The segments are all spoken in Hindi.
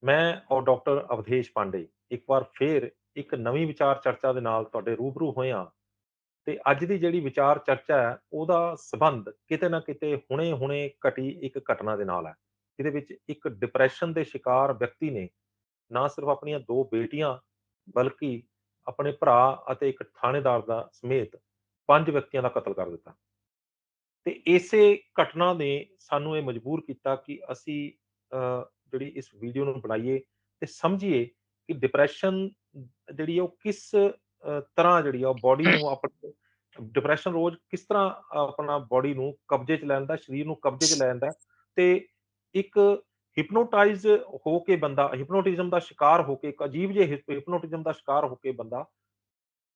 ਮੈਂ ਔਰ ਡਾਕਟਰ ਅਵਧੇਸ਼ ਪਾਂਡੇ ਇੱਕ ਵਾਰ ਫੇਰ ਇੱਕ ਨਵੀਂ ਵਿਚਾਰ ਚਰਚਾ ਦੇ ਨਾਲ ਤੁਹਾਡੇ ਰੂਬਰੂ ਹੋਏ ਹਾਂ ਤੇ ਅੱਜ ਦੀ ਜਿਹੜੀ ਵਿਚਾਰ ਚਰਚਾ ਹੈ ਉਹਦਾ ਸੰਬੰਧ ਕਿਤੇ ਨਾ ਕਿਤੇ ਹੁਣੇ-ਹੁਣੇ ਘਟੀ ਇੱਕ ਘਟਨਾ ਦੇ ਨਾਲ ਹੈ। ਜਿਹਦੇ ਵਿੱਚ ਇੱਕ ਡਿਪਰੈਸ਼ਨ ਦੇ ਸ਼ਿਕਾਰ ਵਿਅਕਤੀ ਨੇ ਨਾ ਸਿਰਫ ਆਪਣੀਆਂ 2 ਬੇਟੀਆਂ ਬਲਕਿ ਆਪਣੇ ਭਰਾ ਅਤੇ ਇੱਕ ਥਾਣੇਦਾਰ ਦਾ ਸਮੇਤ 5 ਵਿਅਕਤੀਆਂ ਦਾ ਕਤਲ ਕਰ ਦਿੱਤਾ। ਤੇ ਇਸੇ ਘਟਨਾ ਨੇ ਸਾਨੂੰ ਇਹ ਮਜਬੂਰ ਕੀਤਾ ਕਿ ਅਸੀਂ ਜਿਹੜੀ ਇਸ ਵੀਡੀਓ ਨੂੰ ਬਣਾਈਏ ਤੇ ਸਮਝੀਏ ਕਿ ਡਿਪਰੈਸ਼ਨ ਜਿਹੜੀ ਆ ਉਹ ਕਿਸ ਤਰ੍ਹਾਂ ਜਿਹੜੀ ਆ ਉਹ ਬੋਡੀ ਨੂੰ ਆਪਣੇ ਡਿਪਰੈਸ਼ਨ ਰੋਜ਼ ਕਿਸ ਤਰ੍ਹਾਂ ਆਪਣਾ ਬੋਡੀ ਨੂੰ ਕਬਜ਼ੇ 'ਚ ਲੈ ਲੈਂਦਾ, ਸਰੀਰ ਨੂੰ ਕਬਜ਼ੇ 'ਚ ਲੈ ਲੈਂਦਾ ਤੇ ਇੱਕ ਹਿਪਨੋਟਾਈਜ਼ ਹੋ ਕੇ ਬੰਦਾ ਹਿਪਨੋਟਿਜ਼ਮ ਦਾ ਸ਼ਿਕਾਰ ਹੋ ਕੇ ਇੱਕ ਅਜੀਬ ਜਿਹੇ ਹਿਪਨੋਟਿਜ਼ਮ ਦਾ ਸ਼ਿਕਾਰ ਹੋ ਕੇ ਬੰਦਾ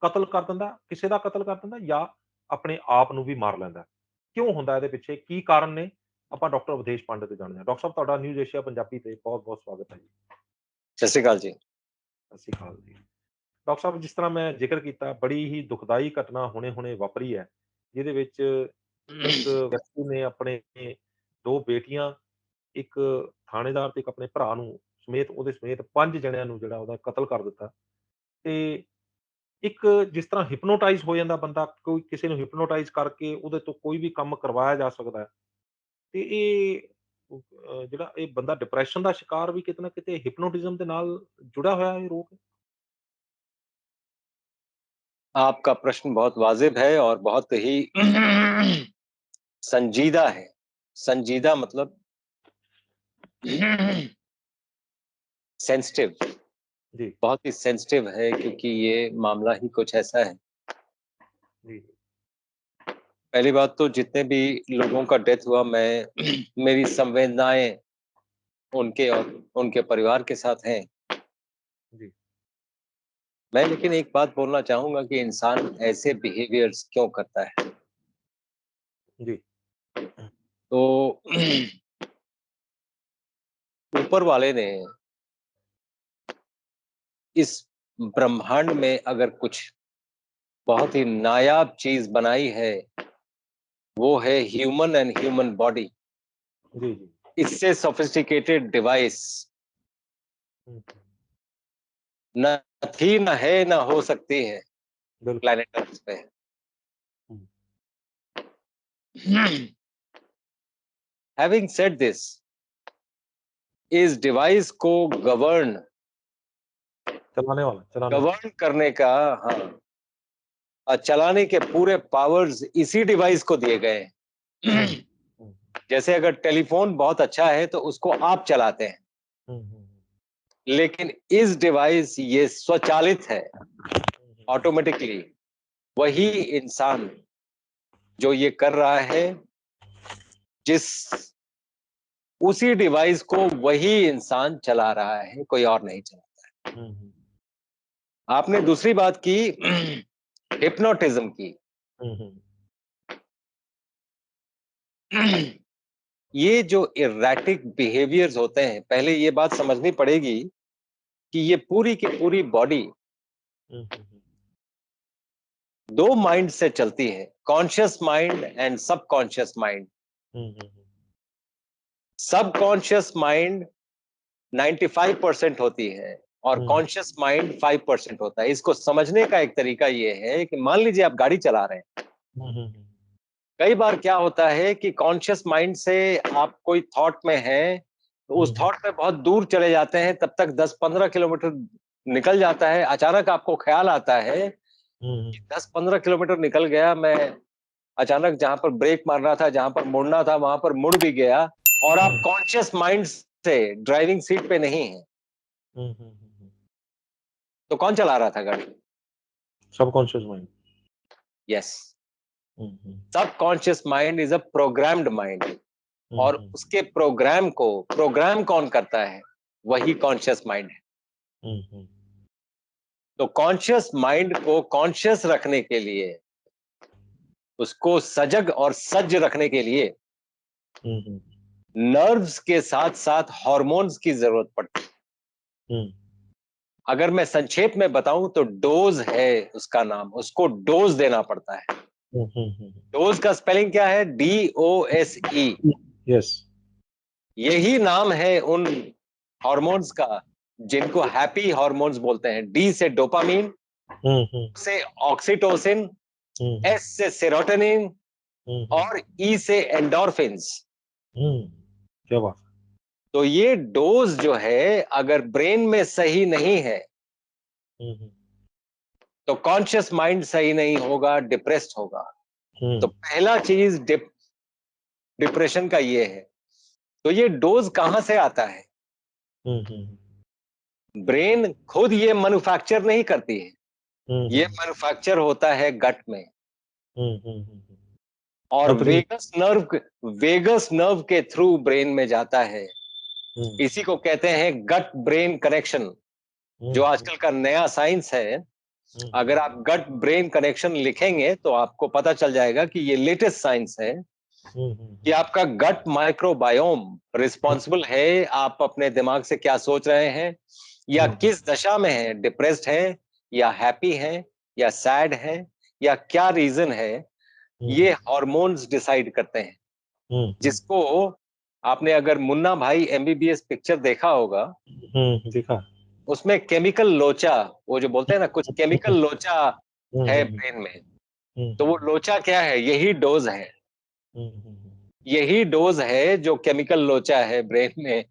ਕਤਲ ਕਰ ਦਿੰਦਾ, ਕਿਸੇ ਦਾ ਕਤਲ ਕਰ ਦਿੰਦਾ ਜਾਂ ਆਪਣੇ ਆਪ ਨੂੰ ਵੀ ਮਾਰ ਲੈਂਦਾ। ਕਿਉਂ ਹੁੰਦਾ ਇਹਦੇ ਪਿੱਛੇ? ਕੀ ਕਾਰਨ ਨੇ? ਆਪਾਂ ਡਾਕਟਰ ਅਵਧੇਸ਼ ਪਾਂਡੇ ਤੋਂ ਜਾਣਦੇ ਹਾਂ। ਡਾਕਟਰ ਸਾਹਿਬ ਤੁਹਾਡਾ ਨਿਊਜ਼ ਏਸ਼ੀਆ ਪੰਜਾਬੀ ਤੇ ਬਹੁਤ-ਬਹੁਤ ਸਵਾਗਤ ਹੈ ਜੀ। ਸਤਿ ਸ਼੍ਰੀ ਅਕਾਲ ਜੀ। ਸਤਿ ਸ਼੍ਰੀ ਅਕਾਲ ਜੀ। ਡਾਕਟਰ ਸਾਹਿਬ ਜਿਸ ਤਰ੍ਹਾਂ ਮੈਂ ਜ਼ਿਕਰ ਕੀਤਾ ਬੜੀ ਹੀ ਦੁਖਦਾਈ ਘਟਨਾ ਹੁਣੇ-ਹੁਣੇ ਵਾਪਰੀ ਹੈ। ਜਿਹਦੇ ਵਿੱਚ ਇੱਕ ਵਿਅਕਤੀ ਨੇ ਆਪਣੇ 2 ਬੇਟੀਆਂ, ਇੱਕ ਥਾਣੇਦਾਰ ਤੇ ਇੱਕ ਆਪਣੇ ਭਰਾ ਨੂੰ ਸਮੇਤ ਉਹਦੇ ਸਮੇਤ 5 ਜਣਿਆਂ ਨੂੰ ਜਿਹੜਾ ਉਹਦਾ ਕਤਲ ਕਰ ਦਿੱਤਾ ਤੇ ਇੱਕ ਜਿਸ ਤਰ੍ਹਾਂ ਹਿਪਨੋਟਾਈਜ਼ ਹੋ ਜਾਂਦਾ ਬੰਦਾ, ਕੋਈ ਕਿਸੇ ਨੂੰ ਹਿਪਨੋਟਾਈਜ਼ ਕਰਕੇ ਉਹਦੇ ਤੋਂ ਕੋਈ ਵੀ ਕੰਮ ਕਰਵਾਇਆ ਜਾ ਸਕਦਾ ਹੈ। ਤੇ ਇਹ ਜਿਹੜਾ ਇਹ ਬੰਦਾ ਡਿਪਰੈਸ਼ਨ ਦਾ ਸ਼ਿਕਾਰ ਵੀ ਕਿਤੇ ਨਾ ਕਿਤੇ ਹਿਪਨੋਟਿਜ਼ਮ ਦੇ ਨਾਲ ਜੁੜਾ ਹੋਇਆ ਇਹ ਰੋਗ? आपका प्रश्न बहुत वाजिब है और बहुत ही संजीदा है। संजीदा मतलब सेंसिटिव, जी, बहुत ही सेंसिटिव है क्योंकि ये मामला ही कुछ ऐसा है। जी, पहली बात तो जितने भी लोगों का डेथ हुआ मैं मेरी संवेदनाएँ उनके और उनके परिवार के साथ हैं। जी, मैं लेकिन एक बात बोलना चाहूँगा कि इंसान ऐसे बिहेवियर्स क्यों करता है? जी, तो ऊपर वाले ने इस ब्रह्मांड में अगर कुछ बहुत ही नायाब चीज़ बनाई है, वो है ह्यूमन एंड ह्यूमन बॉडी। जी, जी। इससे सोफिस्टिकेटेड डिवाइस हुँ, न थी, न है, न हो सकती है बिल्कुल। प्लैनेट अर्थ पे। हुँ, हैविंग सेड दिस, इस डिवाइस को गवर्न चलाने वाला। गवर्न करने का हाँ, चलाने के पूरे पावर्स इसी डिवाइस को दिए गए हुँ, हैं। हुँ, जैसे अगर टेलीफोन बहुत अच्छा है तो उसको आप चलाते हैं, हुँ, हुँ, लेकिन इस डिवाइस ये स्वचालित है, हुँ, ऑटोमेटिकली। वही इंसान जो ये कर रहा है, जिस उसी डिवाइस को वही इंसान चला रहा है, कोई और नहीं चला। हुँ, हुँ, आपने दूसरी बात की हिप्नोटिज्म की। हुँ, हुँ, ये जो इरैटिक बिहेवियर्स होते हैं, पहले ये बात समझनी पड़ेगी कि ये पूरी की पूरी बॉडी हुँ, हुँ, 2 माइंड से चलती है, conscious mind and subconscious mind. Hmm, hmm, hmm, subconscious mind 95% होती है और हुँ, कॉन्शियस माइंड 5% होता है। इसको समझने का एक तरीका ये है कि मान लीजिए आप गाड़ी चला रहे हैं। हुँ, हुँ, हुँ, कई बार क्या होता है कि कॉन्शियस माइंड से आप कोई थॉट में हैं, तो उस हुँ, थॉट में बहुत दूर चले जाते हैं, तब तक 10-15 किलोमीटर निकल जाता है। अचानक आपको ख्याल आता है हुँ, कि 10-15 किलोमीटर निकल गया, मैं अचानक जहाँ पर ब्रेक मारना था, जहाँ पर मुड़ना था, वहाँ पर मुड़ भी गया और आप हुँ, कॉन्शियस माइंड से ड्राइविंग सीट पे नहीं हैं। हुँ, हुँ, हुँ, तो कौन चला रहा था गाड़ी? Subconscious mind. Yes, hmm, hmm, subconscious mind is a programmed mind hmm, और हुँ, उसके प्रोग्राम को प्रोग्राम कौन करता है? वही कॉन्शियस माइंड है। हुँ, हुँ, तो कॉन्शियस माइंड को कॉन्शियस रखने के लिए, उसको सजग और सज्ज रखने के लिए हुँ, हुँ, नर्व्स के साथ-साथ हार्मोन्स की ज़रूरत पड़ती है। हुँ, अगर मैं संक्षेप में बताऊँ तो डोज़ है उसका नाम, उसको डोज़ देना पड़ता है। हुँ, हुँ, हुँ, डोज़ का स्पेलिंग क्या है? DOSE। हुँ, यस। यही नाम है उन हार्मोन्स का, जिनको हैप्पी हार्मोन्स बोलते हैं। डी से डोपामीन, से ऑक्सीटोसिन, एस से सेरोटोनिन और ई से एंडोर्फिन्स। क्या बात। तो ये डोज जो है अगर ब्रेन में सही नहीं है तो कॉन्शियस माइंड सही नहीं होगा, डिप्रेस्ड होगा। तो पहला चीज डिप्रेशन का ये है। तो ये डोज कहां से आता है? ब्रेन खुद ये मैन्युफैक्चर नहीं करती है, ये मैन्युफैक्चर होता है गट में। और वेगस नर्व के थ्रू ब्रेन में जाता है। इसी को कहते हैं गट ब्रेन कनेक्शन, जो आजकल का नया साइंस है। अगर आप गट ब्रेन कनेक्शन लिखेंगे तो आपको पता चल जाएगा कि ये लेटेस्ट साइंस है कि आपका गट माइक्रोबायोम रिस्पॉन्सिबल है आप अपने दिमाग से क्या सोच रहे हैं, या किस दशा में है, डिप्रेस्ड है या हैप्पी है या सैड है, या क्या रीजन है। ये हार्मोन्स डिसाइड करते हैं। जिसको आपने अगर मुन्ना भाई एमबीबीएस पिक्चर देखा होगा, देखा। उसमें केमिकल लोचा, वो जो बोलते हैं ना कुछ केमिकल लोचा है ब्रेन में, तो वो लोचा क्या है? यही डोज है। यही डोज है जो केमिकल लोचा है ब्रेन में।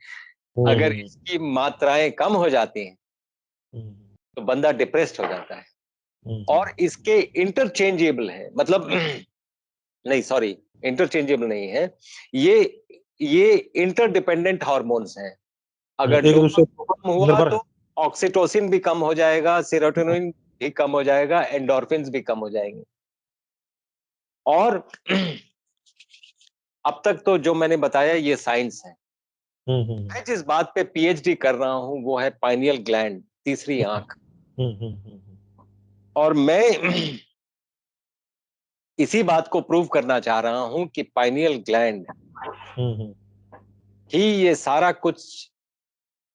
अगर इसकी मात्राएं कम हो जाती हैं तो बंदा डिप्रेस्ड हो जाता है। और इसके इंटरचेंजेबल है, मतलब नहीं सॉरी, इंटरचेंजेबल नहीं है ये इंटरडिपेंडेंट हार्मोन्स हैं। अगर एक दूसरे डोपामिन कम हुआ निर्भर है। तो ऑक्सीटोसिन भी कम हो जाएगा, सेरोटोनिन भी कम हो जाएगा, एंडोर्फिन्स भी कम हो जाएंगे। और अब तक तो जो मैंने बताया ये साइंस है। मैं जिस बात पे पीएचडी कर रहा हूं वो है पाइनियल ग्लैंड, तीसरी आंख। और मैं इसी बात को प्रूव करना चाह रहा हूं कि पाइनियल ग्लैंड ही ये सारा कुछ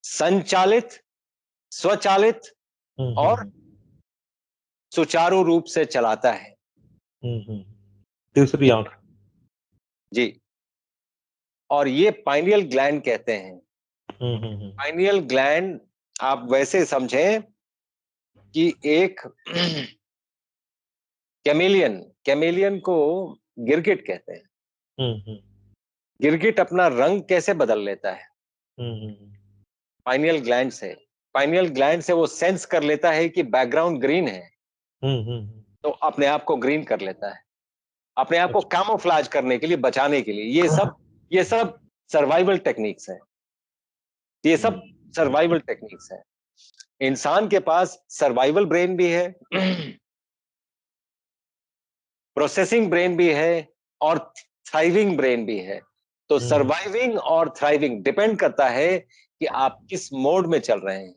संचालित, स्वचालित और सुचारू रूप से चलाता है। तीसरी आंख। जी। और ये पाइनियल ग्लैंड कहते हैं। पाइनियल ग्लैंड आप वैसे समझें कि एक कैमेलियन को गिरगिट कहते हैं। गिरगिट अपना रंग कैसे बदल लेता है? पाइनियल ग्लैंड से। पाइनियल ग्लैंड से वो सेंस कर लेता है कि बैकग्राउंड ग्रीन है, तो अपने आप को ग्रीन कर लेता है, अपने आप को कैमोफ्लेज करने के लिए, बचाने के लिए। ये सब सर्वाइवल टेक्निक्स है। ये सब सर्वाइवल टेक्निक्स है। इंसान के पास सर्वाइवल ब्रेन भी है, प्रोसेसिंग ब्रेन भी है और थ्राइविंग ब्रेन भी है। तो सर्वाइविंग और थ्राइविंग डिपेंड करता है कि आप किस मोड में चल रहे हैं।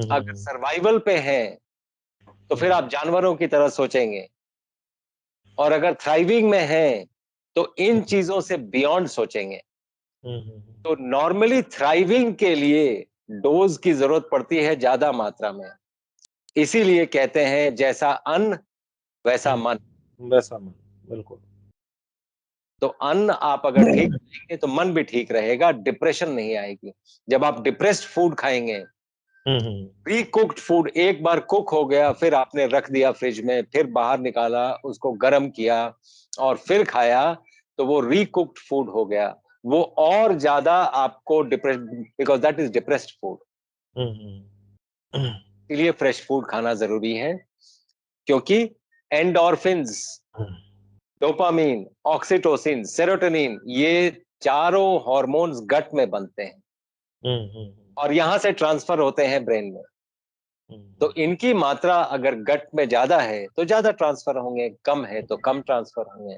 अगर सर्वाइवल पे हैं तो फिर आप जानवरों की तरह सोचेंगे, और अगर थ्राइविंग में हैं तो इन चीजों से बियॉन्ड सोचेंगे। तो नॉर्मली थ्राइविंग के लिए डोज की जरूरत पड़ती है ज्यादा मात्रा में। इसीलिए कहते हैं जैसा अन्न वैसा मन। वैसा मन, बिल्कुल। तो अन्न आप अगर ठीक खाएंगे तो मन भी ठीक रहेगा, डिप्रेशन नहीं आएगी। जब आप डिप्रेस्ड फूड खाएंगे, प्री कुक्ड फूड, एक बार कुक हो गया फिर आपने रख दिया फ्रिज में, फिर बाहर निकाला, उसको गर्म किया और फिर खाया, तो वो रीकुक्ड फूड हो गया। वो और ज्यादा आपको depress, because that is depressed food. इसलिए फ्रेश फूड खाना जरूरी है, क्योंकि एंडोर्फिन्स, डोपामीन, ऑक्सीटोसिन, सेरोटोनिन, ये चारों हार्मोन्स गट में बनते हैं और यहां से ट्रांसफर होते हैं ब्रेन में। तो इनकी मात्रा अगर गट में ज्यादा है तो ज्यादा ट्रांसफर होंगे, कम है तो कम ट्रांसफर होंगे।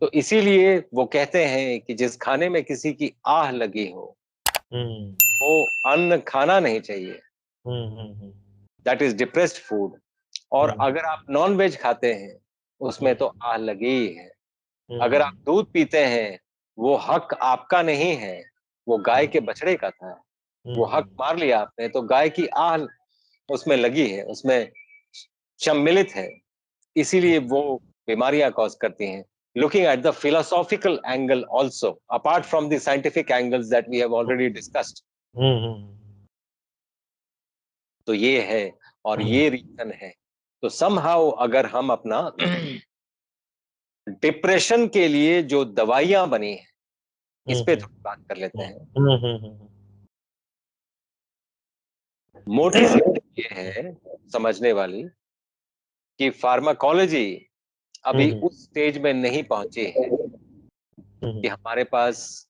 तो इसीलिए वो कहते हैं कि जिस खाने में किसी की आह लगी हो वो अन्न खाना नहीं चाहिए, दैट इज डिप्रेस्ड फूड। और अगर आप नॉन वेज खाते हैं उसमें तो आह लगी ही है। अगर आप दूध पीते हैं वो हक आपका नहीं है, वो गाय के बछड़े का था। वो हक मार लिया आपने, तो गाय की आह उसमें लगी है, उसमें सम्मिलित है। इसीलिए वो बीमारियां कॉज करती हैं। Looking at the philosophical angle also, apart from the scientific angles that we have already discussed, तो ये है और ये रीजन है। तो समहाउ अगर हम अपना डिप्रेशन के लिए जो दवाइयां बनी है इस पे थोड़ी बात कर लेते हैं। मोटी सी बात ये है समझने वाली कि फार्माकोलॉजी अभी उस स्टेज में नहीं पहुंची है कि हमारे पास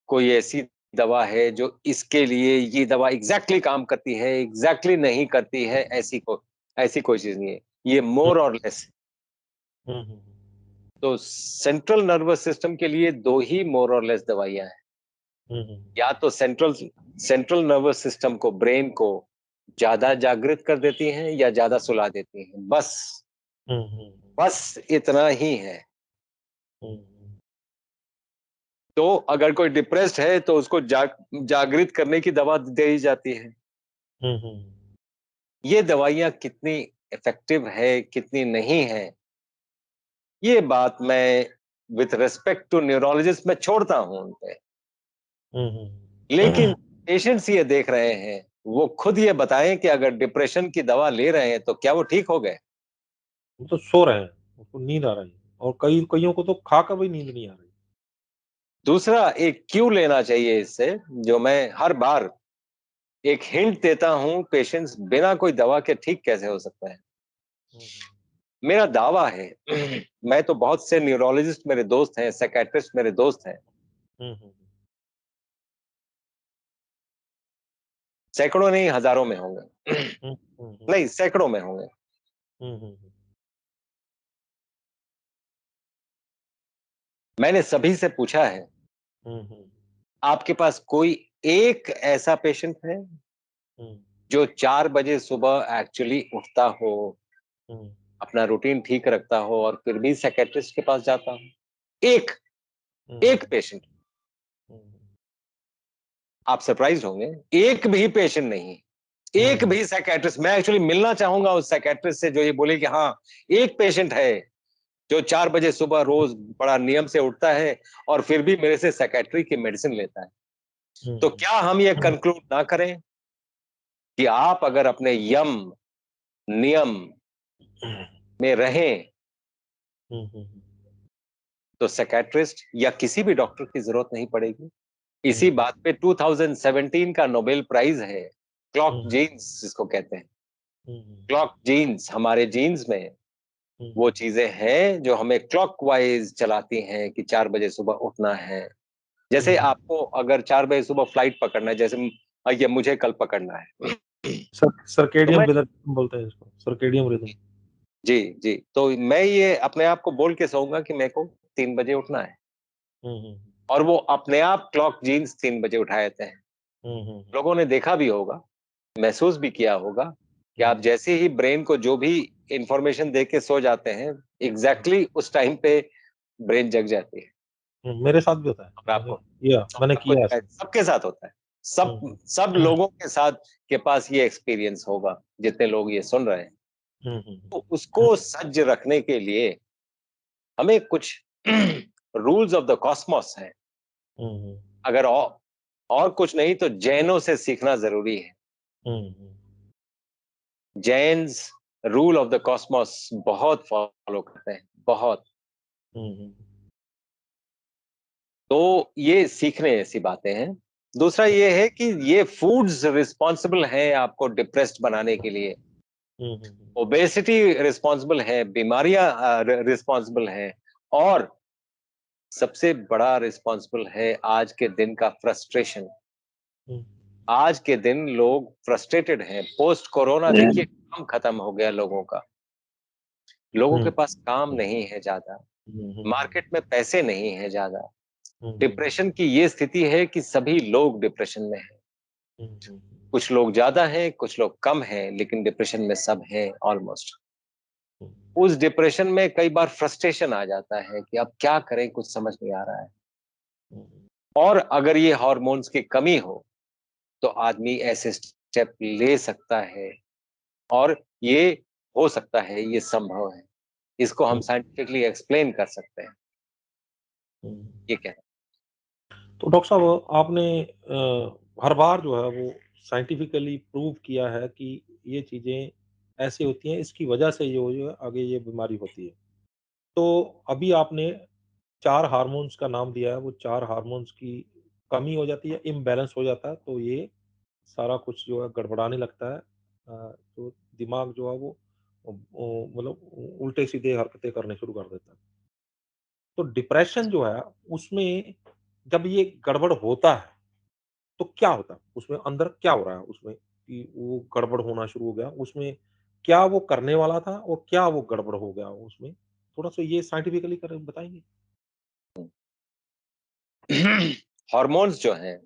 कोई ऐसी दवा है जो इसके लिए ये दवा एग्जैक्टली काम करती है, एग्जैक्टली नहीं करती है, ऐसी कोई चीज नहीं है। ये मोर और लेस। तो सेंट्रल नर्वस सिस्टम के लिए दो ही मोर और लेस दवाइयां हैं। या तो सेंट्रल नर्वस सिस्टम को, ब्रेन को ज्यादा जागृत कर देती हैं या ज्यादा सुला देती हैं, बस इतना ही है। तो अगर कोई डिप्रेस्ड है तो उसको जागृत करने की दवा दे दी जाती है। ये दवाइयां कितनी इफेक्टिव है, कितनी नहीं है, ये बात मैं विथ रेस्पेक्ट टू न्यूरोलॉजिस्ट में छोड़ता हूं उन पे। लेकिन पेशेंट्स ये देख रहे हैं, वो खुद ये बताएं कि अगर डिप्रेशन की दवा ले रहे हैं तो क्या वो ठीक हो गए। वो तो सो रहे हैं, उनको नींद आ रही है और कईयों को तो खाकर भी नींद नहीं आ रही। दूसरा एक क्यू लेना चाहिए इससे, जो मैं हर बार एक हिंट देता हूं पेशेंट्स बिना कोई दवा के ठीक कैसे हो सकता है। मेरा दावा है मैं तो बहुत से न्यूरोलॉजिस्ट मेरे दोस्त हैं, साइकियाट्रिस्ट मेरे दोस्त हैं, सैकड़ों नहीं हजारों में होंगे नहीं सैकड़ों में होंगे। मैंने सभी से पूछा है आपके पास कोई एक ऐसा पेशेंट है जो 4 बजे सुबह एक्चुअली उठता हो, अपना रूटीन ठीक रखता हो और फिर भी साइकियाट्रिस्ट के पास जाता हो। एक एक पेशेंट। आप सरप्राइज होंगे, एक भी पेशेंट नहीं, एक भी साइकियाट्रिस्ट। मैं एक्चुअली मिलना चाहूंगा उस साइकियाट्रिस्ट से जो ये बोले कि हाँ एक पेशेंट है जो 4 बजे सुबह रोज बड़ा नियम से उठता है और फिर भी मेरे से साइकियाट्री की मेडिसिन लेता है। तो क्या हम ये कंक्लूड ना करें कि आप अगर अपने नियम में रहें तो साइकियाट्रिस्ट या किसी भी डॉक्टर की जरूरत नहीं पड़ेगी। इसी बात पे 2017 का नोबेल प्राइज है क्लॉक जीन्स जिसको कहते हैं। क्लॉक जीन्स, हमारे जीन्स में वो चीजें हैं जो हमें क्लॉकवाइज चलाती हैं कि 4 बजे सुबह उठना है। जैसे आपको अगर 4 बजे सुबह फ्लाइट पकड़ना है, जैसे ये मुझे कल पकड़ना है तो सर्केडियन मैं रिदम बोलते हैं इसको, सर्केडियन रिदम। जी जी, तो मैं ये अपने आप को बोल के सोऊंगा कि मेरे को 3 बजे उठना है और वो अपने आप क्लॉक जीन्स 3 बजे उठा देते हैं। लोगों ने देखा भी होगा, महसूस भी किया होगा कि आप जैसे ही ब्रेन को जो भी इंफॉर्मेशन दे के सो जाते हैं, एग्जैक्टली उस टाइम पे ब्रेन जग जाती है। मेरे साथ भी होता है, और आपको मैंने सबको किया ऐसा। सबके साथ होता है। सब लोगों के साथ के पास ये एक्सपीरियंस होगा जितने लोग ये सुन रहे हैं। तो उसको सज्ज रखने के लिए हमें कुछ रूल्स ऑफ द कॉस्मोस है। अगर और कुछ नहीं तो जैनों से सीखना जरूरी है। Jains rule of the Cosmos बहुत फॉलो करते हैं, बहुत। तो ये सीखने ऐसी बातें हैं। दूसरा ये है कि ये फूड्स रिस्पॉन्सिबल हैं आपको डिप्रेस्ड बनाने के लिए। ओबेसिटी रिस्पॉन्सिबल है, बीमारियां रिस्पॉन्सिबल है, और सबसे बड़ा रिस्पॉन्सिबल है आज के दिन का फ्रस्ट्रेशन। आज के दिन लोग फ्रस्ट्रेटेड हैं। पोस्ट कोरोना देखिए काम खत्म हो गया लोगों का। लोगों के पास काम नहीं है ज्यादा, मार्केट में पैसे नहीं है ज्यादा। डिप्रेशन की ये स्थिति है कि सभी लोग डिप्रेशन में हैं। कुछ लोग ज्यादा हैं, कुछ लोग कम हैं, लेकिन डिप्रेशन में सब हैं ऑलमोस्ट। उस डिप्रेशन में कई बार फ्रस्ट्रेशन आ जाता है कि अब क्या करें, कुछ समझ नहीं आ रहा है। और अगर ये हार्मोन्स की कमी हो तो आदमी ऐसे स्टेप ले सकता है और ये हो सकता है, ये संभव है। इसको हम साइंटिफिकली एक्सप्लेन कर सकते हैं। ये क्या है? तो डॉक्टर साहब, आपने हर बार जो है वो साइंटिफिकली प्रूव किया है कि ये चीज़ें ऐसी होती हैं, इसकी वजह से जो है आगे ये बीमारी होती है। तो अभी आपने 4 हार्मोन्स का नाम दिया है, वो 4 हार्मोन्स की कमी हो जाती है, इम्बैलेंस हो जाता है, तो ये सारा कुछ जो है गड़बड़ाने लगता है। तो दिमाग जो है वो मतलब उल्टे-सीधे हरकतें करने शुरू कर देता है। तो डिप्रेशन जो है उसमें जब ये गड़बड़ होता है, तो क्या होता है? उसमें अंदर क्या हो रहा है उसमें कि वो गड़बड़ होना शुरू हो गया? उसमें क्या वो करने वाला था और क्या वो गड़बड़ हो गया उसमें? थोड़ा-सा ये साइंटिफिकली कर बताएँगे? हार्मोन्स जो हैं,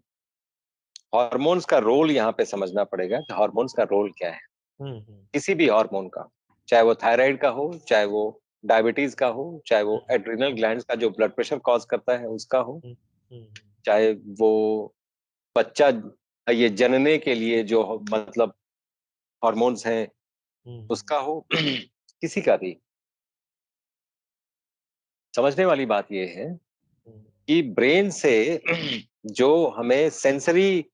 हार्मोन्स का रोल यहाँ पे समझना पड़ेगा कि हार्मोन्स का रोल क्या है। हुँ, हुँ। किसी भी हार्मोन का, चाहे वो थायराइड का हो, चाहे वो डायबिटीज का हो, चाहे वो हुँ, एड्रिनल ग्लैंड्स का जो ब्लड प्रेशर कॉज करता है उसका हो, हुँ, हुँ, चाहे वो बच्चा ये जनने के लिए जो मतलब हार्मोन्स हैं हुँ, हुँ, उसका हो, किसी का भी। समझने वाली बात ये है हुँ, कि ब्रेन से जो हमें सेंसरी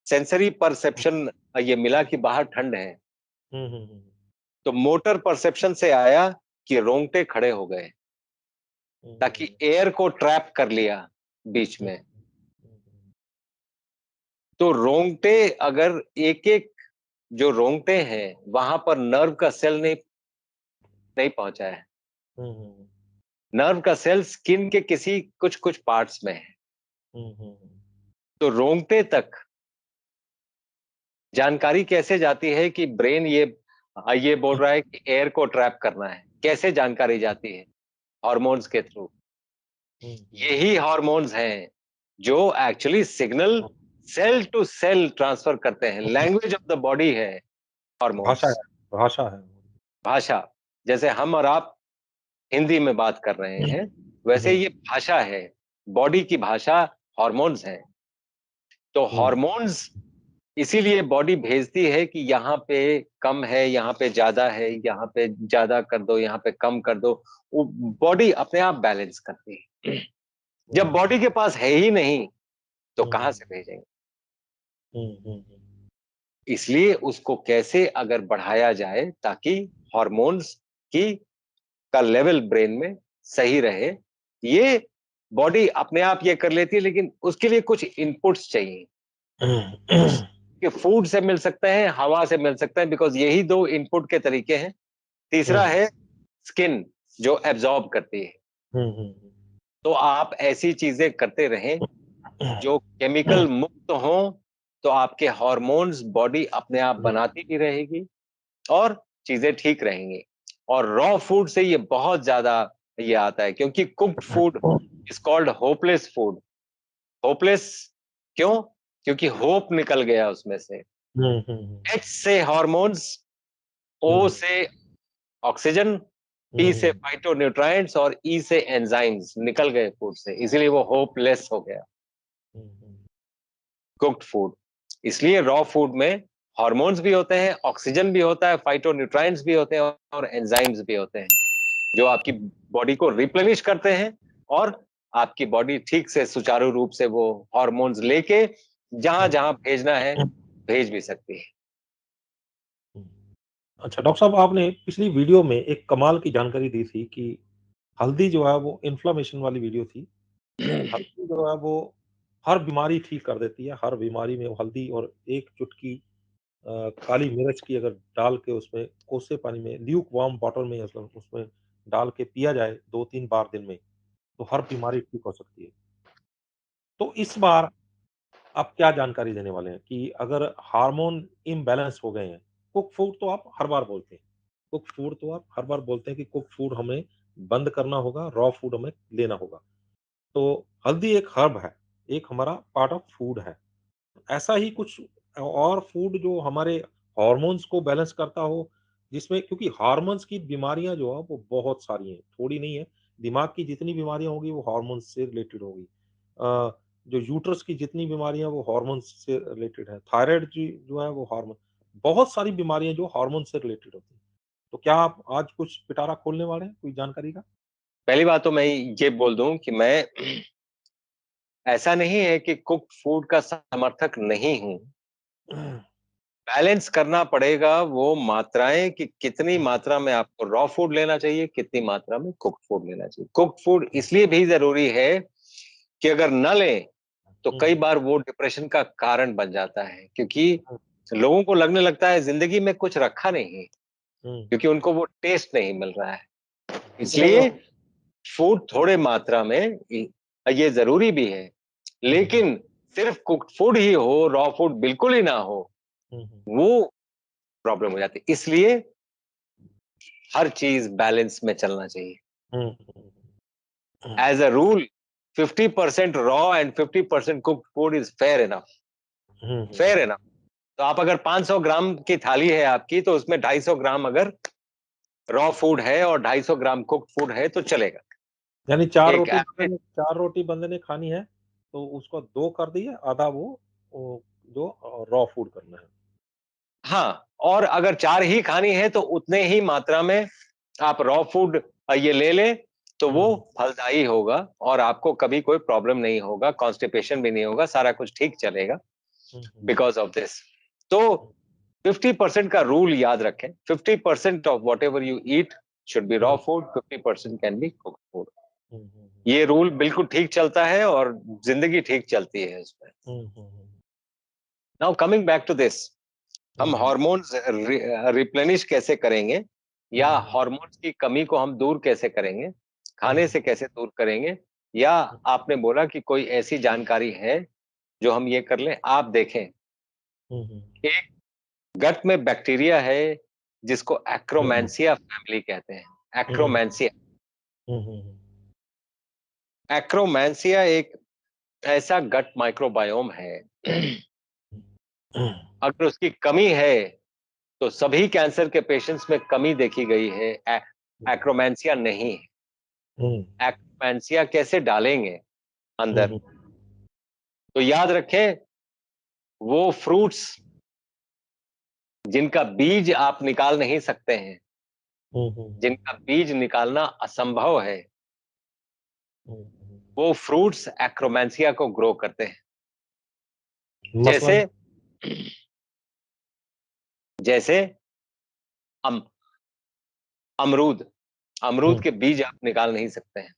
सेंसरी परसेप्शन ये मिला कि बाहर ठंड है, हुँ, हुँ, हुँ, तो मोटर परसेप्शन से आया कि रोंगटे खड़े हो गए, हुँ, ताकि एयर को ट्रैप कर लिया बीच हुँ, में। हुँ, तो रोंगटे अगर एक-एक जो रोंगटे हैं, वहाँ पर नर्व का सेल नहीं नहीं पहुँचा है। हुँ, हुँ, नर्व का सेल स्किन के किसी कुछ-कुछ पार्ट्स में है। हुँ, हुँ, तो रोंगटे तक जानकारी कैसे जाती है कि ब्रेन ये बोल रहा है कि एयर को ट्रैप करना है। कैसे जानकारी जाती है? हार्मोन्स के थ्रू। हुँ, यही हार्मोन्स हैं जो actually signal cell to cell transfer करते हैं। हुँ, लैंग्वेज ऑफ द बॉडी है भाषा हार्मोन्स। है भाषा है। भाषा, जैसे हम और आप हिंदी में बात कर रहे हुँ, हैं, वैसे हुँ, ये भाषा है। बॉडी की भाषा हार्मोन्स हैं। तो हुँ, हार्मोन्स इसीलिए बॉडी भेजती है कि यहाँ पे कम है, यहाँ पे ज़्यादा है, यहाँ पे ज़्यादा कर दो, यहाँ पे कम कर दो। वो बॉडी अपने आप बैलेंस करती है। जब हुँ, बॉडी के पास है ही नहीं, तो कहाँ हुँ, से भेजेंगे? हुँ, हुँ, हुँ, इसलिए उसको कैसे अगर बढ़ाया जाए ताकि हार्मोन्स की का लेवल ब्रेन में सही रहे। ये बॉडी अपने आप ये कर लेती है, लेकिन उसके लिए कुछ इनपुट्स चाहिए। हुँ, कि फूड से मिल सकते हैं, हवा से मिल सकते हैं, बिकॉज़ यही 2 इनपुट के तरीके हैं। तीसरा हुँ, है स्किन जो एब्ज़ॉर्ब करती है। हुँ, हुँ, तो आप ऐसी चीज़ें करते रहें जो केमिकल मुक्त हों, तो आपके हार्मोन्स बॉडी अपने आप बनाती भी रहेगी और चीज़ें ठीक रहेंगी। और रॉ फूड से ये बहुत ज़्यादा ये आता है, क्योंकि cooked food is called hopeless food. Hopeless क्यों? क्योंकि होप निकल गया उसमें से। हुँ, हुँ, एच से हार्मोन्स, ओ हुँ, से ऑक्सीजन, पी से हुँ, फाइटोन्यूट्राइएंट्स और ई से एंजाइम्स निकल गए फूड से, इसीलिए वो होपलेस हो गया हुँ, कुक्ड फूड। इसलिए रॉ फूड में हार्मोन्स भी होते हैं, ऑक्सीजन भी होता है, फाइटोन्यूट्राइएंट्स भी होते हैं और एंजाइम्स भी होते हैं, जो आपकी बॉडी को रिप्लेनिश करते हैं और आपकी बॉडी ठीक से सुचारू रूप से वो हार्मोन्स लेके जहाँ-जहाँ भेजना है, हुँ, भेज भी सकती है। हुँ। अच्छा डॉक्टर साहब आपने पिछली वीडियो में एक कमाल की जानकारी दी थी कि हल्दी जो है वो इन्फ्लेमेशन वाली वीडियो थी। हल्दी जो है वो हर बीमारी ठीक कर देती है, हर बीमारी में वो हल्दी और एक चुटकी काली मिर्च की अगर डाल के उसमें कोसे पानी में ल्यूक वार्म वाटर में मतलब उसमें डाल के पिया जाए 2-3 बार दिन में, तो हर बीमारी ठीक हो सकती है। तो इस बार आप क्या जानकारी देने वाले हैं कि अगर हार्मोन इम्बैलेंस हो गए हैं, कुक फूड तो आप हर बार बोलते हैं। कुक फूड तो आप हर बार बोलते हैं कि कुक फूड हमें बंद करना होगा, रॉ फूड हमें लेना होगा। तो हल्दी एक हर्ब है, एक हमारा पार्ट ऑफ फूड है। ऐसा ही कुछ और फूड जो हमारे हार्मोन्स को बैलेंस करता हो, जिसमें क्योंकि हार्मोन्स की बीमारियाँ जो हैं वो बहुत सारी हैं, थोड़ी नहीं है। दिमाग की जितनी बीमारियाँ होंगी वो हार्मोन्स से रिलेटेड होगी। जो यूट्रस की जितनी बीमारियाँ वो हार्मोन्स से रिलेटेड है। थायराइड जी जो है वो हार्मोन बहुत सारी बीमारियाँ जो हार्मोन से रिलेटेड होती हैं। तो क्या आप आज कुछ पिटारा खोलने वाले हैं, कोई जानकारी का? पहली बात तो मैं ये बोल दूँ कि मैं ऐसा नहीं है कि कुक्ड फूड का समर्थक नहीं हूँ। बैलेंस करना पड़ेगा वो मात्राएँ कि कितनी मात्रा में आपको रॉ फूड लेना चाहिए, कितनी मात्रा में कुक्ड फूड लेना चाहिए। कुक्ड फूड इसलिए भी ज़रूरी है कि अगर न लें, तो कई बार वो डिप्रेशन का कारण बन जाता है, क्योंकि लोगों को लगने लगता है ज़िंदगी में कुछ रखा नहीं है, क्योंकि उनको वो टेस्ट नहीं मिल रहा है। इसलिए फूड थोड़े मात्रा में ये ज़रूरी भी है, लेकिन सिर्फ़ कुक्ड फूड ही हो, रॉ फूड बिल्कुल ही ना हो, वो प्रॉब्लम हो जाती है। इसलिए हर चीज़ बैलेंस में चलना चाहिए। As a rule, 50% raw and 50% cooked food is fair enough. Fair enough. तो आप अगर 500 ग्राम की थाली है आपकी, तो उसमें 250 ग्राम अगर रॉ फूड है और 250 ग्राम कुक्ड फूड है, तो चलेगा। यानी 4 एक रोटी एवरेज, बंदे ने 4 रोटी बंदे ने खानी है, तो उसको 2 कर दिए, आधा वो जो रॉ फूड करना है। हाँ, और अगर 4 ही खानी है, तो उतने ही मात्रा में आप रॉ फूड ये ले लें, तो वो फलदायी होगा और आपको कभी कोई प्रॉब्लम नहीं होगा, कॉन्स्टिपेशन भी नहीं होगा, सारा कुछ ठीक चलेगा बिकॉज़ ऑफ दिस। तो 50% का रूल याद रखें। 50% of whatever you eat should be raw food, 50% can be cooked food. ये रूल बिल्कुल ठीक चलता है और जिंदगी ठीक चलती है इसमें। Now coming back to this, हम हार्मोन्स रिप्लेनिश कैसे करेंगे, या हार्मोन्स की कमी को हम दूर कैसे करेंगे, खाने से कैसे दूर करेंगे, या आपने बोला कि कोई ऐसी जानकारी है जो हम ये कर लें। आप देखें, एक गट में बैक्टीरिया है जिसको एक्रोमैंसिया फैमिली कहते हैं। एक्रोमैंसिया एक ऐसा गट माइक्रोबायोम है, अगर उसकी कमी है तो सभी कैंसर के पेशेंट्स में कमी देखी गई है, एक्रोमैंसिया नहीं है। एक्रोमैंसिया कैसे डालेंगे अंदर? तो याद रखें, वो फ्रूट्स जिनका बीज आप निकाल नहीं सकते हैं, जिनका बीज निकालना असंभव है, वो फ्रूट्स एक्रोमैंसिया को ग्रो करते हैं। मसलन? जैसे जैसे अम, अमरूद, अमरूद के बीज आप निकाल नहीं सकते हैं।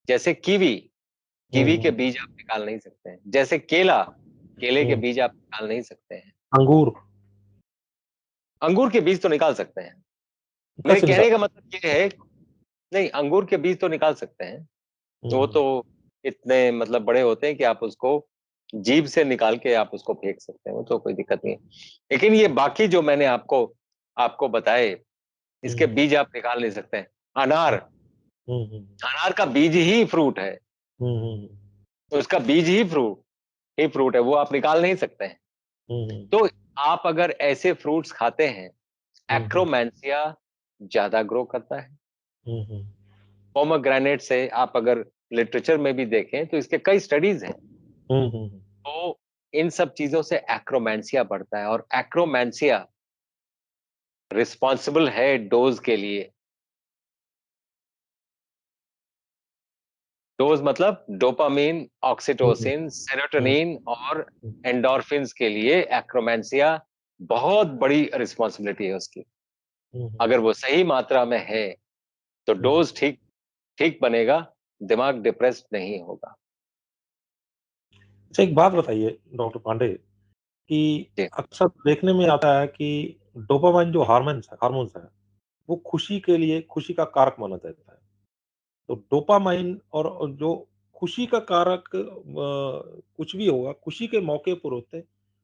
जैसे कीवी, कीवी के बीज आप निकाल नहीं सकते हैं। जैसे केला, केले के बीज आप निकाल नहीं सकते हैं। अंगूर अंगूर के बीज तो निकाल सकते हैं। मेरे कैसे कहने का निकालते मतलब ये है, नहीं, अंगूर के बीज तो निकाल सकते हैं। वो हैं? तो इतने मतलब बड़े होते हैं कि आप उसको जीभ से निकाल के आप उसको फेंक सकते हैं, वो तो कोई दिक्कत नहीं है। लेकिन ये बाकी जो मैंने आपको आपको बताए, इसके बीज आप निकाल नहीं सकते हैं। अनार, अनार का बीज ही फ्रूट है, तो उसका बीज ही फ्रूट है, वो आप निकाल नहीं सकते हैं। तो आप अगर ऐसे फ्रूट्स खाते हैं, एक्रोमैंसिया ज्यादा ग्रो करता है। पोमेग्रेनेट से आप अगर लिटरेचर में भी देखें तो इसके कई स्टडीज हैं। तो इन सब चीजों से एक्रोमैंसिया बढ़ता है, और एक्रोमैंसिया रिस्पॉन्सिबल है डोज के लिए। डोज मतलब डोपामीन, ऑक्सीटोसिन, सेरोटोनिन और एंडोर्फिन्स के लिए एक्रोमैंसिया बहुत बड़ी रिस्पॉन्सिबिलिटी है उसकी। अगर वो सही मात्रा में है तो डोज ठीक ठीक बनेगा, दिमाग डिप्रेस्ड नहीं होगा। अच्छा, एक बात बताइए डॉक्टर पांडे कि जी। अक्सर देखने में आता है कि डोपामाइन जो हार्मोन्स है, वो खुशी का कारक माना जाता है। तो डोपामाइन और जो खुशी का कारक कुछ भी होगा, खुशी के मौके पर होते हैं,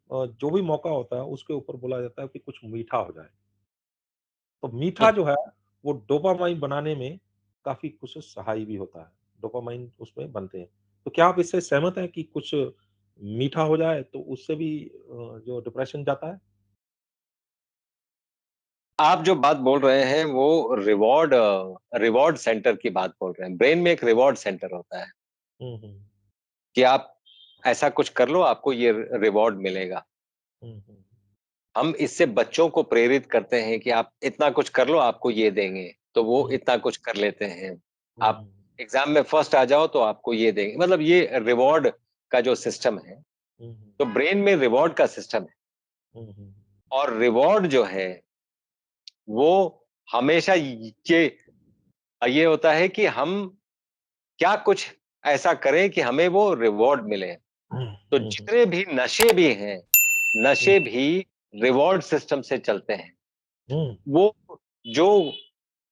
जो भी मौका होता है उसके ऊपर बोला जाता है कि कुछ मीठा हो जाए। तो मीठा जो है वो डोपामाइन बनाने में काफ़ी कुछ सहायक भी होता है। डोपामाइन उसमें बनते हैं। तो क्या आप इससे सहमत हैं कि कुछ मीठा हो जाए तो उससे भी जो डिप्रेशन जाता है? आप जो बात बोल रहे हैं वो रिवॉर्ड सेंटर की बात बोल रहे हैं। ब्रेन में एक रिवॉर्ड सेंटर होता है हुँ, हुँ। कि आप ऐसा कुछ कर लो, आपको ये रिवॉर्ड मिलेगा। हुँ, हुँ। हम इससे बच्चों को प्रेरित करते हैं कि आप इतना कुछ कर लो, आपको ये देंगे, तो वो हुँ, इतना कुछ कर लेते हैं। हुँ, आप हुँ। एग्जाम में फर्स्ट आ जाओ तो आपको ये देंगे, मतलब ये रिवॉर्ड का जो सिस्टम है, तो ब्रेन में रिवॉर्ड का सिस्टम है, और रिवॉर्ड जो है वो हमेशा ये होता है कि हम क्या कुछ ऐसा करें कि हमें वो रिवॉर्ड मिले। तो जितने भी नशे भी हैं, नशे भी रिवॉर्ड सिस्टम से चलते हैं। वो जो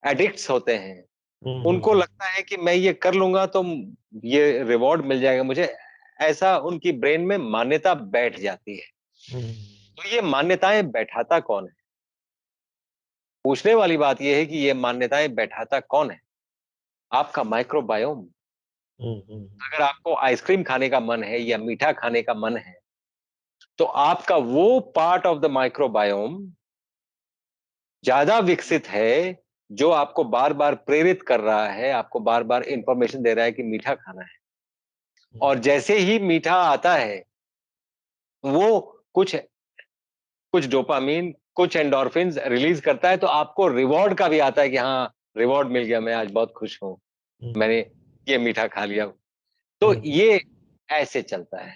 एडिक्ट्स होते हैं, उनको लगता है कि मैं ये कर लूंगा तो ये रिवॉर्ड मिल जाएगा मुझे, ऐसा उनकी ब्रेन में मान्यता बैठ जाती है। तो ये मान्यताएं बैठाता कौन है? पूछने वाली बात यह है कि ये मान्यताएं बैठाता कौन है? आपका माइक्रोबायोम। अगर आपको आइसक्रीम खाने का मन है या मीठा खाने का मन है, तो आपका वो पार्ट ऑफ द माइक्रोबायोम ज्यादा विकसित है जो आपको बार बार प्रेरित कर रहा है, आपको बार बार इंफॉर्मेशन दे रहा है कि मीठा खाना है। और जैसे ही मीठा आता है, वो कुछ कुछ डोपामीन, कुछ एंडोर्फिन्स रिलीज करता है, तो आपको रिवॉर्ड का भी आता है कि हाँ, रिवॉर्ड मिल गया, मैं आज बहुत खुश हूं, मैंने ये मीठा खा लिया। तो ये ऐसे चलता है।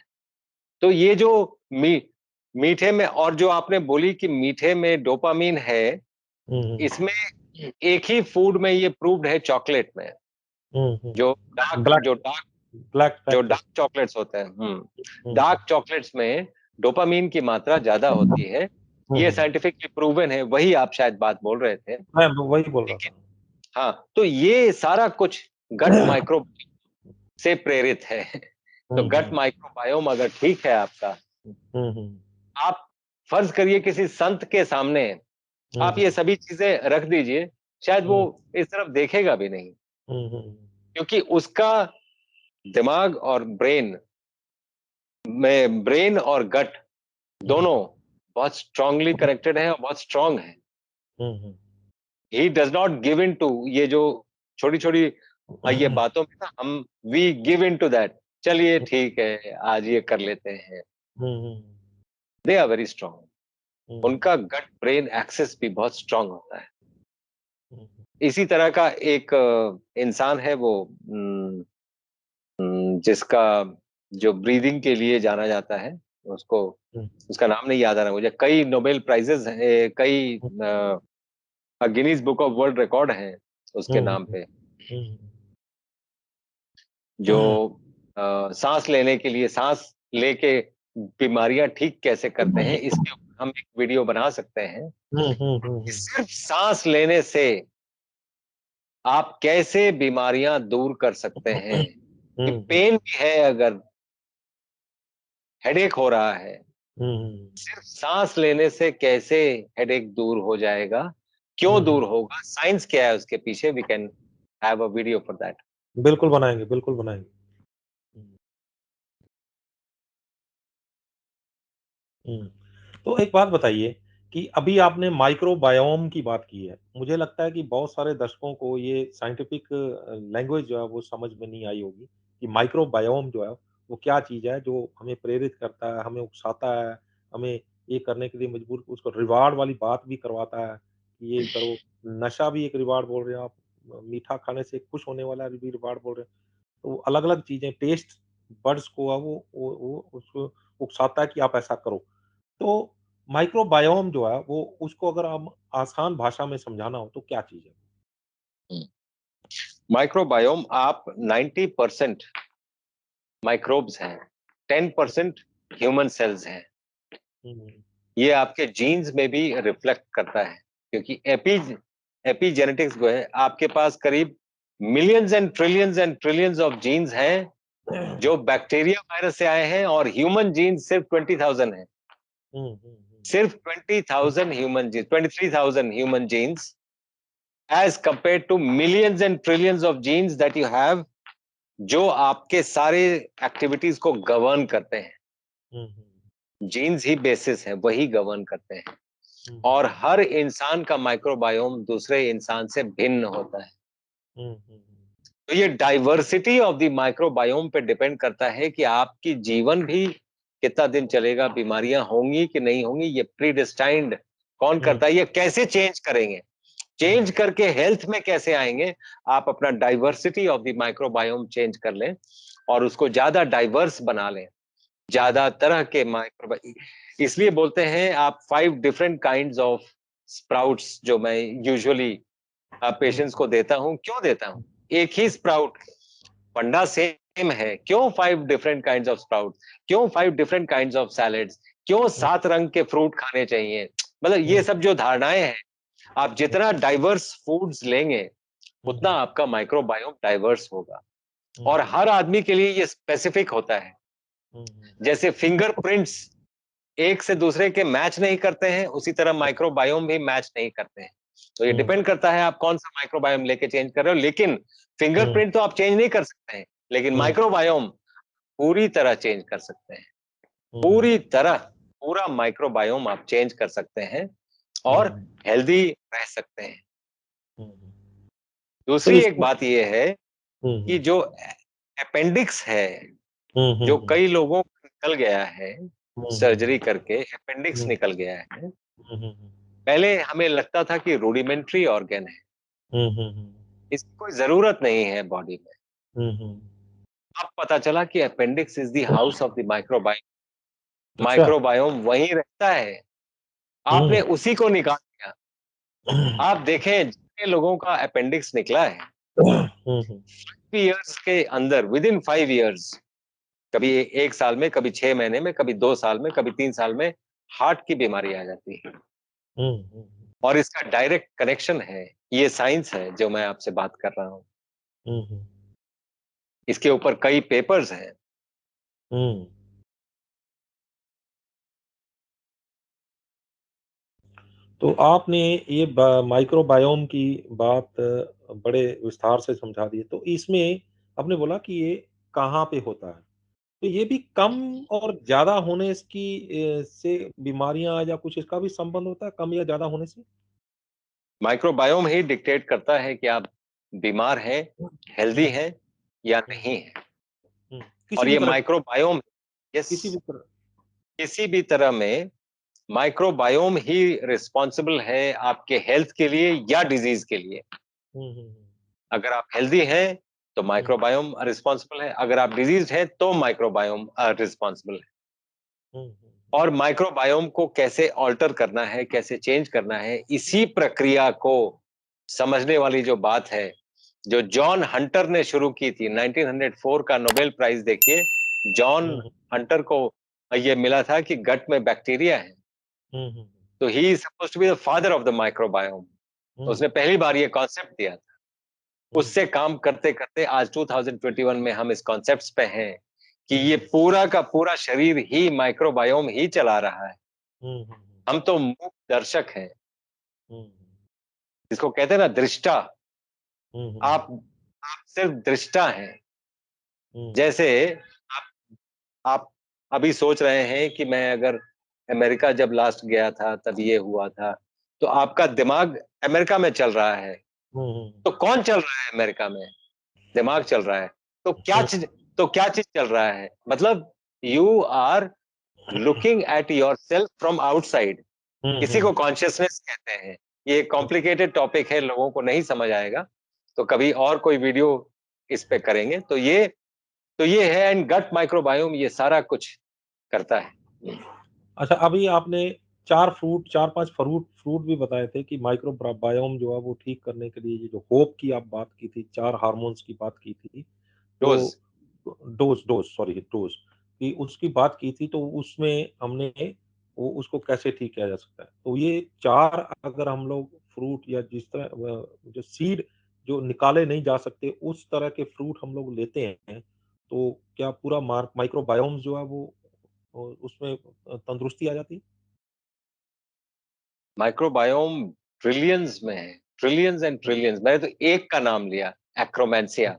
तो ये जो मीठे में, और जो आपने बोली कि मीठे में डोपामीन है, इसमें एक ही फूड में ये प्रूव्ड है, चॉकलेट में। जो डार्क ब्लैक जो डार्क ब्लैक जो फैक्टर्स। डार्क चॉकलेट्स होते हैं, डार्क चॉकलेट्स में डोपामीन की मात्रा ज्यादा होती है। ये साइंटिफिकली प्रूवन है, वही आप शायद बात बोल रहे थे। मैं वही बोल रहा लेकिन था। हाँ, तो ये सारा कुछ गट माइक्रो से प्रेरित है। तो गट माइक्रोबायोम अगर ठीक है आपका, आप फर्ज करिए किसी संत के सामने आप ये सभी चीजें रख दीजिए, शायद वो इस तरफ देखेगा भी नहीं, क्योंकि उसका दिमाग और ब्रेन और गट दोनों बहुत स्ट्रांगली कनेक्टेड है और बहुत स्ट्रांग है। He does not give in to ये जो छोटी छोटी ये बातों में ना, हम we give in to that, चलिए ठीक है आज ये कर लेते हैं। They are very strong. उनका गट ब्रेन एक्सेस भी बहुत स्ट्रांग होता है। इसी तरह का एक इंसान है, वो जिसका जो ब्रीदिंग के लिए जाना जाता है, उसको उसका नाम नहीं याद आ रहा मुझे। कई नोबेल प्राइजेस हैं, कई Guinness book of world record हैं उसके नाम पे, जो सांस लेने के लिए, सांस लेके बीमारियां ठीक कैसे करते हैं, इसके ऊपर हम एक वीडियो बना सकते हैं कि सिर्फ सांस लेने से आप कैसे बीमारियां दूर कर सकते हैं। कि पेन भी है, अगर हेडेक हो रहा है, सिर्फ सांस लेने से कैसे हेडेक दूर हो जाएगा, क्यों दूर होगा, साइंस क्या है उसके पीछे, we can have a video for that. बिल्कुल बनाएँगे, बिल्कुल बनाएँगे। हुँ। तो एक बात बताइए कि अभी आपने माइक्रोबायोम की बात की है। मुझे लगता है कि बहुत सारे दर्शकों को ये साइंटिफिक लैंग्वेज जो है वो समझ में नहीं आई होगी कि माइक्रोबायोम जो है वो क्या चीज़ है जो हमें प्रेरित करता है, हमें उकसाता है, हमें ये करने के लिए मजबूर, उसको रिवार्ड वाली बात भी करवाता है कि ये करो। नशा भी एक रिवार्ड बोल रहे हो आप, मीठा खाने से खुश होने वाला भी रिवार्ड बोल रहे हैं। तो अलग-अलग चीज़ें टेस्ट बड्स को वो उसको उकसाता है कि आप ऐसा करो। तो माइक्रोबायोम जो है वो उसको अगर हम आसान भाषा में समझाना हो तो क्या चीज़ है? माइक्रोबायोम, आप 90% माइक्रोब्स हैं, 10% ह्यूमन सेल्स हैं। हुँ, ये आपके जीन्स में भी रिफ्लेक्ट करता है, क्योंकि एपिजेनेटिक्स जो है, आपके पास करीब millions and trillions of genes हैं जो बैक्टीरिया वायरस से आए हैं, और ह्यूमन जीन्स सिर्फ 20,000 है। हुँ, हुँ, हुँ, सिर्फ 20,000 human genes, 23,000 human genes, as compare to millions and trillions of genes that you have, जो आपके सारे एक्टिविटीज को गवर्न करते हैं। हुँ, जीन्स ही बेसिस है, वही गवर्न करते हैं। हुँ, और हर इंसान का माइक्रोबायोम दूसरे इंसान से भिन्न होता है। हुँ, हुँ, तो ये डाइवर्सिटी ऑफ द माइक्रोबायोम पे डिपेंड करता है कि आपकी जीवन भी कितना दिन चलेगा, बीमारियां होंगी कि नहीं होंगी, ये प्रीडिस्टाइंड कौन हुँ, करता है, ये कैसे चेंज करेंगे। चेंज करके हेल्थ में कैसे आएंगे? आप अपना diversity of the microbiome change कर लें और उसको ज्यादा डाइवर्स बना लें, ज्यादा तरह के माइक्रो, इसलिए बोलते हैं आप 5 डिफरेंट काइंड्स ऑफ स्प्राउट्स जो मैं यूजुअली पेशेंट्स को देता हूं। क्यों देता हूं? एक ही स्प्राउट, फंडा सेम है, क्यों 5 डिफरेंट काइंड्स ऑफ स्प्राउट, क्यों 5 डिफरेंट काइंड्स ऑफ सैलेड्स, क्यों 7 रंग के फ्रूट खाने चाहिए? मतलब ये सब जो धारणाएं हैं, आप जितना डाइवर्स फूड्स लेंगे उतना आपका माइक्रोबायोम डाइवर्स होगा। और हर आदमी के लिए ये स्पेसिफिक होता है। जैसे फिंगरप्रिंट्स एक से दूसरे के मैच नहीं करते हैं, उसी तरह माइक्रोबायोम भी मैच नहीं करते हैं। तो ये डिपेंड करता है आप कौन सा माइक्रोबायोम लेके चेंज कर रहे हो। लेकिन फिंगरप्रिंट तो आप चेंज नहीं कर सकते हैं, लेकिन माइक्रोबायोम पूरी तरह चेंज कर सकते हैं। पूरी तरह पूरा माइक्रोबायोम आप चेंज कर सकते हैं और हेल्दी रह सकते हैं। तो दूसरी एक इसको बात यह है कि जो अपेंडिक्स है, जो कई लोगों को निकल गया है सर्जरी करके, अपेंडिक्स निकल गया है। पहले हमें लगता था कि रूडिमेंट्री ऑर्गन है, इसकी कोई जरूरत नहीं है बॉडी में। अब पता चला कि appendix is the house of the microbiome. अच्छा। माइक्रोबायोम वहीं रहता है, आपने उसी को निकाल दिया। आप देखें जितने लोगों का अपेंडिक्स निकला है, 5 इयर्स के अंदर, विद इन 5 इयर्स, कभी 1 साल में, कभी 6 महीने में, कभी 2 साल में, कभी 3 साल में हार्ट की बीमारी आ जाती है। और इसका डायरेक्ट कनेक्शन है, ये साइंस है जो मैं आपसे बात कर रहा हूं। इसके ऊपर कई पेपर्स हैं। तो आपने ये माइक्रोबायोम की बात बड़े विस्तार से समझा दी। तो इसमें आपने बोला कि ये कहाँ पे होता है, तो ये भी कम और ज्यादा होने से बीमारियां या कुछ इसका भी संबंध होता है, कम या ज्यादा होने से? माइक्रोबायोम ही डिक्टेट करता है कि आप बीमार हैं, हेल्दी हैं या नहीं है। किसी और भी ये तरह, माइक्रोबायोम, यस, किसी भी तरह। किसी भी तरह में माइक्रोबायोम ही रिस्पॉन्सिबल है आपके हेल्थ के लिए या डिजीज के लिए। अगर आप हेल्दी हैं तो माइक्रोबायोम रिस्पॉन्सिबल है, अगर आप डिजीज हैं तो माइक्रोबायोम रिस्पॉन्सिबल है। और माइक्रोबायोम को कैसे ऑल्टर करना है, कैसे चेंज करना है, इसी प्रक्रिया को समझने वाली जो बात है, जो जॉन हंटर ने शुरू की थी, 1904 का नोबेल प्राइज देखिए, जॉन हंटर को ये मिला था कि गट में बैक्टीरिया है। तो he is supposed to be the father of the microbiome. तो उसने पहली बार ये कॉन्सेप्ट दिया था। उससे काम करते करते आज 2021 में हम इस कॉन्सेप्ट्स पे हैं कि ये पूरा का पूरा शरीर ही माइक्रोबायोम ही चला रहा है। हम तो मूक दर्शक हैं, जिसको कहते हैं ना दृष्टा। आप सिर्फ दृष्टा हैं। जैसे आप आप अभी सोच रहे हैं कि मैं अगर अमेरिका जब लास्ट गया था तब ये हुआ था, तो आपका दिमाग अमेरिका में चल रहा है। तो कौन चल रहा है अमेरिका में? दिमाग चल रहा है। तो क्या चीज चल रहा है? मतलब you are looking at yourself from outside. इसी को कॉन्शियसनेस कहते हैं। ये कॉम्प्लिकेटेड टॉपिक है, लोगों को नहीं समझ आएगा, तो कभी और कोई वीडियो इस पे करेंगे। तो ये है, एंड गट माइक्रोबायोम ये सारा कुछ करता है। अच्छा, अभी आपने 4-5 फ्रूट फ्रूट भी बताए थे कि माइक्रोबायोम जो है वो ठीक करने के लिए, ये जो होप की आप बात की थी, 4 हार्मोन्स की बात की थी, डोज। तो डोज कि उसकी बात की थी, तो उसमें हमने वो उसको कैसे ठीक किया जा सकता है। तो ये 4 अगर हम लोग फ्रूट या जिस तरह जो सीड जो निकाले नहीं जा सकते, उस तरह के फ्रूट हम लोग लेते हैं, तो क्या पूरा माइक्रोबायोम जो है वो उसमें तंदुरुस्ती आ जाती है? माइक्रोबायोम ट्रिलियंस में है, ट्रिलियंस एंड ट्रिलियंस। मैंने तो एक का नाम लिया, एक्रोमेंसिया,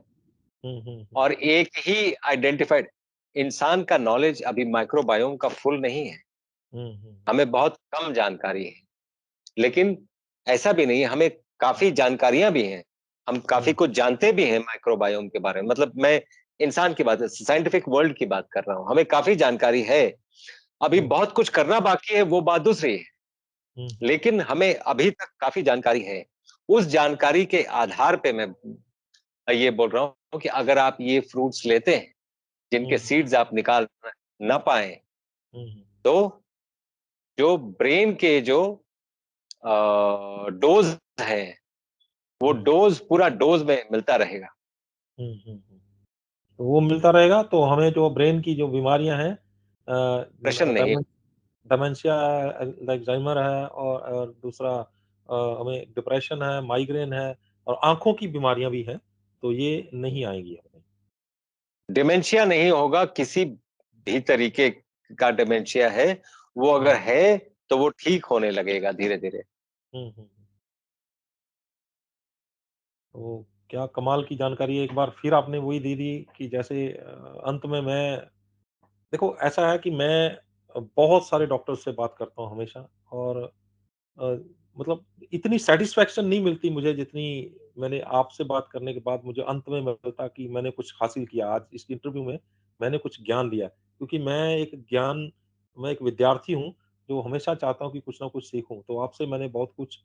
और एक ही आइडेंटिफाइड। इंसान का नॉलेज अभी माइक्रोबायोम का फुल नहीं है, हमें बहुत कम जानकारी है। लेकिन ऐसा भी नहीं है, हमें काफी जानकारियां भी हैं, हम काफी कुछ जानते भी हैं माइक्रोबायोम के बारे में। मतलब मैं इंसान की बात, साइंटिफिक वर्ल्ड की बात कर रहा हूं, हमें काफी जानकारी है। अभी बहुत कुछ करना बाकी है, वो बात दूसरी है, लेकिन हमें अभी तक काफी जानकारी है। उस जानकारी के आधार पे मैं ये बोल रहा हूँ कि अगर आप ये फ्रूट्स लेते हैं, जिनके सीड्स आप निकाल ना पाए, तो जो ब्रेन के जो डोज है, वो डोज पूरा डोज में मिलता रहेगा। तो वो मिलता रहेगा तो हमें जो ब्रेन की जो बीमारियां हैं, प्रश्न नहीं। डिमेंशिया, अल्जाइमर है और दूसरा हमें डिप्रेशन है, माइग्रेन है और आंखों की बीमारियां भी हैं, तो ये नहीं आएंगी हमें। डिमेंशिया नहीं होगा, किसी भी तरीके का डिमेंशिया है, वो अगर है तो वो ठीक होने लगेगा धीरे धीरे। तो क्या कमाल की जानकारी है, एक बार फिर आपने वही दे दी कि जैसे अंत में मैं देखो ऐसा है कि मैं बहुत सारे डॉक्टर से बात करता हूँ हमेशा और अ, मतलब इतनी सैटिस्फैक्शन नहीं मिलती मुझे जितनी मैंने आपसे बात करने के बाद मुझे अंत में मिलता कि मैंने कुछ हासिल किया आज इस इंटरव्यू में, मैंने कुछ ज्ञान दिया। क्योंकि मैं एक विद्यार्थी हूँ, जो हमेशा चाहता हूँ कि कुछ ना कुछ सीखूँ। तो आपसे मैंने बहुत कुछ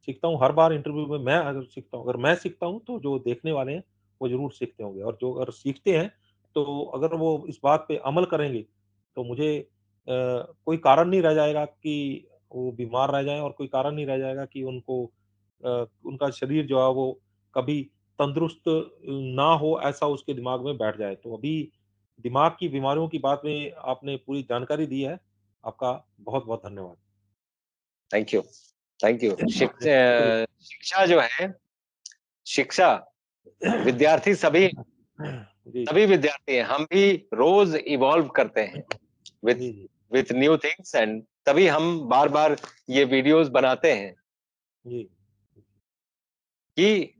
सीखता हूँ, हर बार इंटरव्यू में अगर मैं सीखता हूँ तो जो देखने वाले हैं, वो ज़रूर सीखते होंगे और जो अगर सीखते हैं, तो अगर वो इस बात पे अमल करेंगे, तो मुझे कोई कारण नहीं रह जाएगा कि वो बीमार रह जाएँ और कोई कारण नहीं रह जाएगा कि उनका शरीर जो है वो कभी तंदुरुस्त ना हो, ऐसा उसके दिमाग में बैठ जाए। तो अभी दिमाग की बीमारियों की बात में आपने पूरी जानकारी दी है। आपका बहुत-बहुत धन्यवाद। Thank you, thank you. शुक्रिया। शिक्षा जो है, शिक्षा विद्यार्थी सभी जी, जी। सभी विद्यार्थी हैं, हम भी रोज इवॉल्व करते हैं विथ जी, जी। विथ न्यू थिंग्स, एंड तभी हम बार बार ये वीडियोस बनाते हैं जी। कि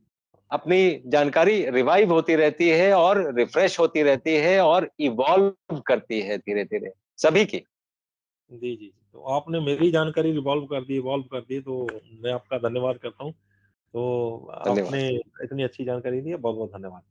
अपनी जानकारी रिवाइव होती रहती है और रिफ्रेश होती रहती है और इवॉल्व करती है धीरे धीरे सभी की। जी, जी। तो आपने मेरी जानकारी इवॉल्व कर दी, तो मैं आपका धन्यवाद करता हूँ। तो धन्यवाद। आपने इतनी अच्छी जानकारी दी है, बहुत-बहुत धन्यवाद।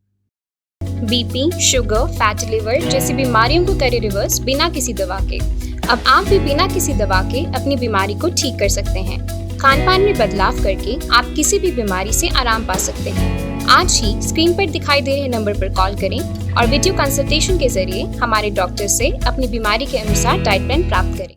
बीपी, शुगर, फैटी लिवर जैसी बीमारियों को करे रिवर्स बिना किसी दवा के। अब आप भी बिना किसी दवा के अपनी बीमारी को ठीक कर सकते हैं। खान पान में बदलाव करके आप किसी भी बीमारी से आराम पा सकते हैं। आज ही स्क्रीन पर दिखाई दे रहे नंबर पर कॉल करें और वीडियो कंसल्टेशन के जरिए हमारे डॉक्टर से अपनी बीमारी के अनुसार डाइट प्लान प्राप्त करें।